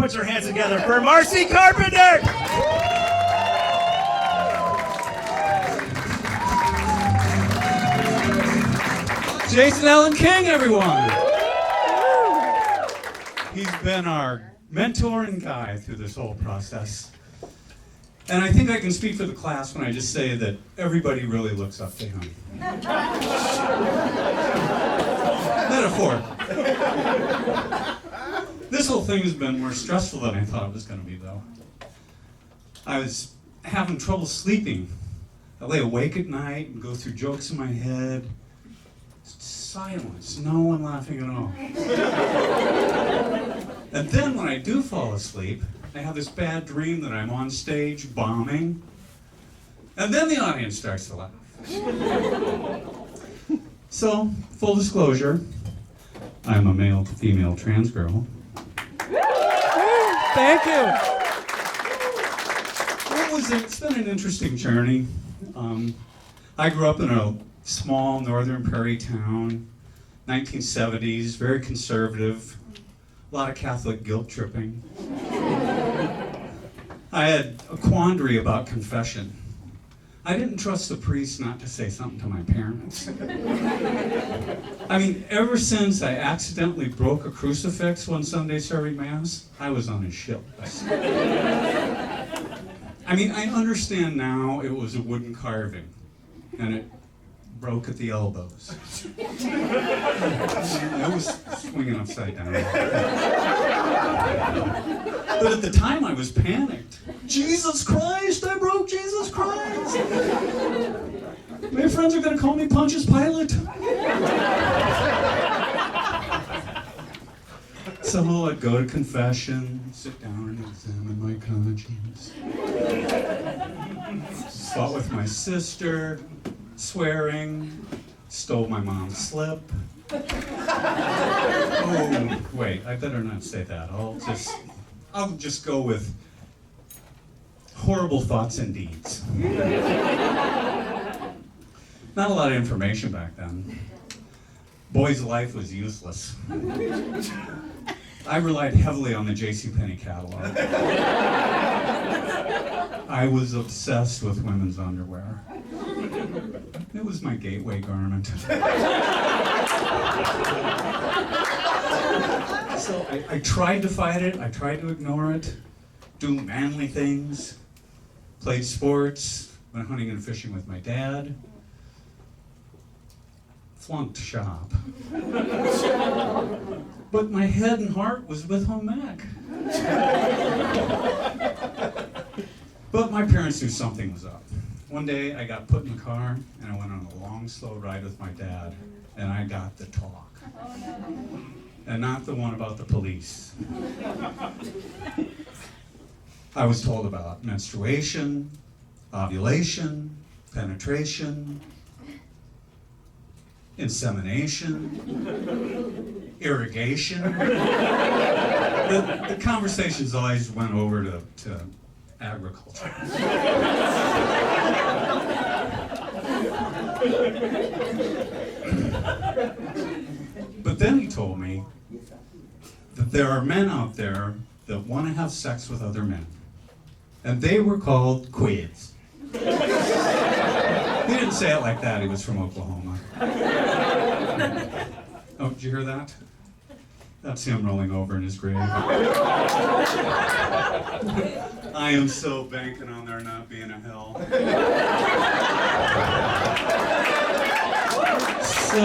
put your hands together for Marcie Carpenter! Jason Allen King, everyone. He's been our mentor and guide through this whole process. And I think I can speak for the class when I just say that everybody really looks up to him. Metaphor. This whole thing has been more stressful than I thought it was going to be, though. I was having trouble sleeping. I lay awake at night and go through jokes in my head. Silence, no one laughing at all. And then when I do fall asleep, I have this bad dream that I'm on stage bombing, and then the audience starts to laugh. So, full disclosure, I'm a male to female trans girl. Thank you. It's been an interesting journey. I grew up in a small northern prairie town, 1970s, very conservative, a lot of Catholic guilt tripping. I had a quandary about confession. I didn't trust the priest not to say something to my parents. I mean, ever since I accidentally broke a crucifix one Sunday serving Mass, I was on his shit list. I mean, I understand now it was a wooden carving, and it broke at the elbows. It was swinging upside down. But at the time, I was panicked. Jesus Christ, I broke Jesus Christ. My friends are going to call me Pontius Pilate. So I'd go to confession, sit down and examine my conscience. Fought with my sister, swearing, stole my mom's slip. Oh, wait, I better not say that. I'll just go with horrible thoughts and deeds. Not a lot of information back then. Boy's life was useless. I relied heavily on the JCPenney catalog. I was obsessed with women's underwear. It was my gateway garment. So I tried to fight it, I tried to ignore it, do manly things, played sports, went hunting and fishing with my dad, flunked shop. But my head and heart was with home ec. But my parents knew something was up. One day I got put in the car and I went on a long, slow ride with my dad, and I got the talk. And not the one about the police. I was told about menstruation, ovulation, penetration, insemination, irrigation. The conversations always went over to agriculture. But then he told me that there are men out there that want to have sex with other men. And they were called quids. He didn't say it like that, he was from Oklahoma. Oh, did you hear that? That's him rolling over in his grave. I am so banking on there not being a hell. So,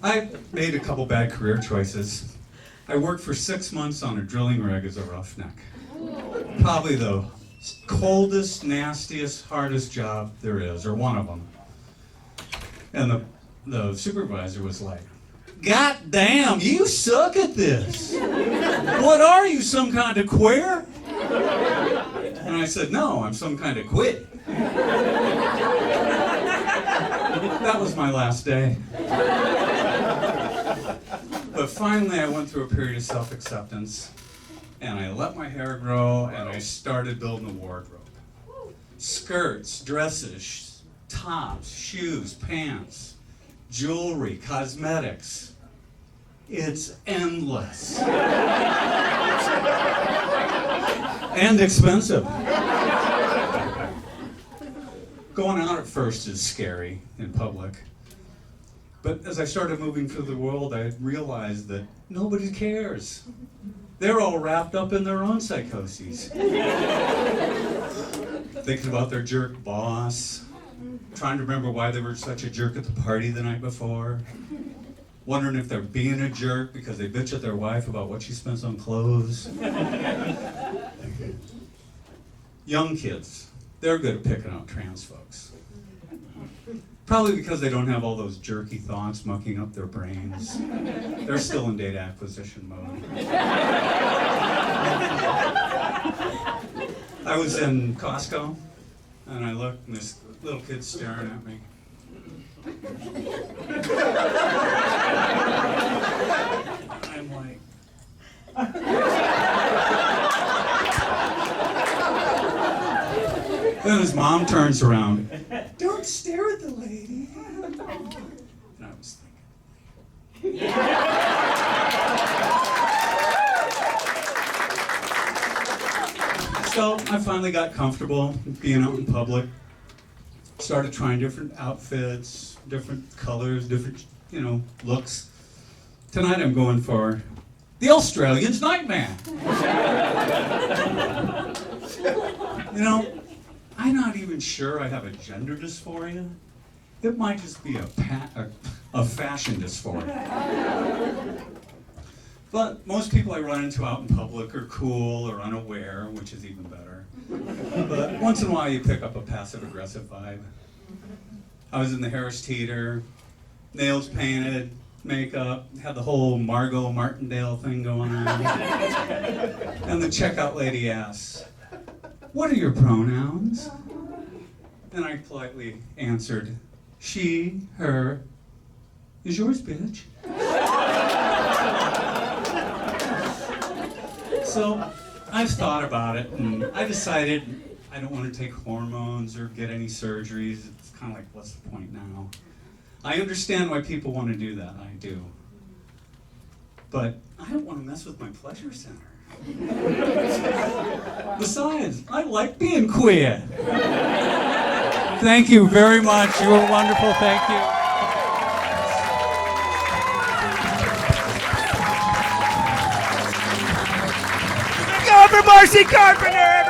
I made a couple bad career choices. I worked for 6 months on a drilling rig as a roughneck. Probably the coldest, nastiest, hardest job there is, or one of them. And the supervisor was like, "God damn, you suck at this. What are you, some kind of queer?" And I said, "No, I'm some kind of quid." That was my last day. But finally I went through a period of self-acceptance, and I let my hair grow, and I started building a wardrobe. Skirts, dresses, tops, shoes, pants, jewelry, cosmetics. It's endless. And expensive. Going out at first is scary in public. But as I started moving through the world, I realized that nobody cares. They're all wrapped up in their own psychoses. Thinking about their jerk boss, trying to remember why they were such a jerk at the party the night before, wondering if they're being a jerk because they bitch at their wife about what she spends on clothes. Young kids, they're good at picking out trans folks. Probably because they don't have all those jerky thoughts mucking up their brains. They're still in data acquisition mode. I was in Costco, and I looked, and this little kid's staring at me. I'm like... Then his mom turns around. Don't stare at the lady. And I was thinking. So I finally got comfortable being out in public. Started trying different outfits, different colors, different, looks. Tonight I'm going for the Australian's Nightmare. I'm not even sure I have a gender dysphoria. It might just be a fashion dysphoria. But most people I run into out in public are cool or unaware, which is even better. But once in a while you pick up a passive-aggressive vibe. I was in the Harris Teeter, nails painted, makeup, had the whole Margot Martindale thing going on. And the checkout lady asks, "What are your pronouns?" And I politely answered, "She, her, is yours, bitch?" So I've thought about it, and I decided I don't want to take hormones or get any surgeries. It's kind of like, what's the point now? I understand why people want to do that, I do. But I don't want to mess with my pleasure center. Besides, I like being queer. Thank you very much. You were wonderful. Thank you. Go for Marcie Carpenter!